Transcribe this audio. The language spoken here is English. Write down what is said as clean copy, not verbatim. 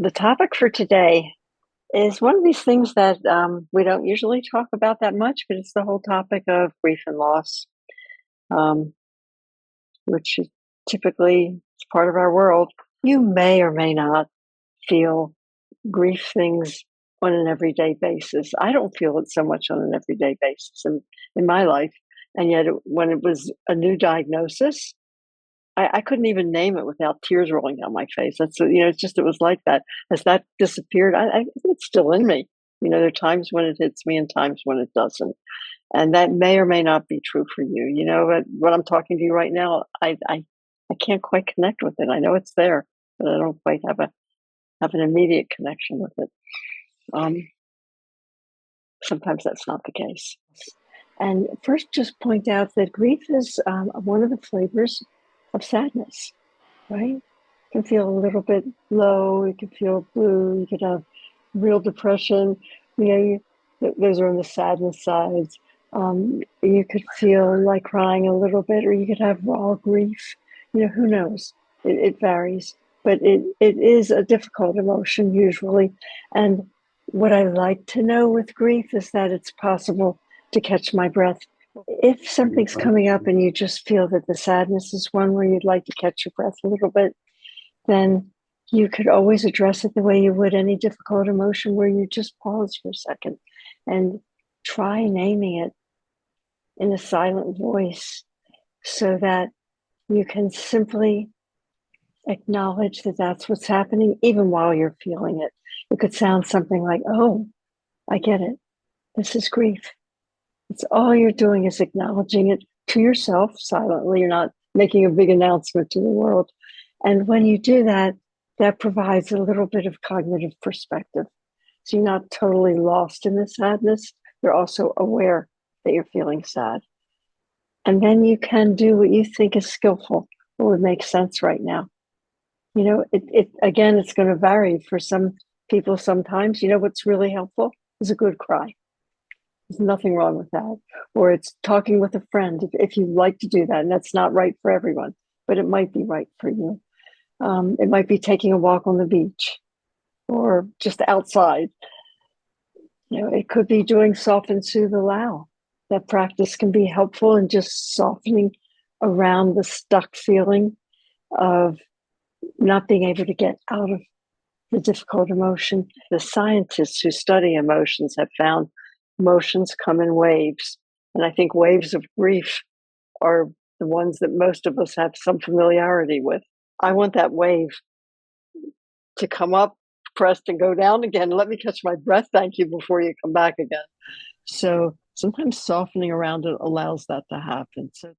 The topic for today is one of these things that we don't usually talk about that much, but it's the whole topic of grief and loss, um, which is typically is part of our world. You may or may not feel grief things on an everyday basis. I don't feel it so much on an everyday basis in my life. And yet, when it was a new diagnosis, I couldn't even name it without tears rolling down my face. It's just, it was like that. As that disappeared, I think it's still in me. There are times when it hits me and times when it doesn't. And that may or may not be true for you. But what I'm talking to you right now, I can't quite connect with it. I know it's there, but I don't quite have an immediate connection with it. Um, Sometimes that's not the case. And first, just point out that grief is one of the flavors of sadness, right? You can feel a little bit low, you can feel blue, you could have real depression. Those are on the sadness sides. You could feel like crying a little bit, or you could have raw grief. Who knows? It varies, but it is a difficult emotion usually. And what I like to know with grief is that it's possible to catch my breath. If something's coming up and you just feel that the sadness is one where you'd like to catch your breath a little bit, then you could always address it the way you would any difficult emotion, where you just pause for a second and try naming it in a silent voice so that you can simply acknowledge that that's what's happening, even while you're feeling it. It could sound something like, "Oh, I get it. This is grief." It's all you're doing is acknowledging it to yourself silently. You're not making a big announcement to the world. And when you do that, that provides a little bit of cognitive perspective. So you're not totally lost in the sadness. You're also aware that you're feeling sad. And then you can do what you think is skillful, what would make sense right now. Again, it's going to vary for some people sometimes. What's really helpful is a good cry. There's nothing wrong with that. Or it's talking with a friend if you like to do that. And that's not right for everyone, but it might be right for you. It might be taking a walk on the beach or just outside. It could be doing soften, soothe, allow. That practice can be helpful in just softening around the stuck feeling of not being able to get out of the difficult emotion. The scientists who study emotions have found emotions come in waves. And I think waves of grief are the ones that most of us have some familiarity with. I want that wave to come up, pressed, and go down again. Let me catch my breath, thank you, before you come back again. So sometimes softening around it allows that to happen. So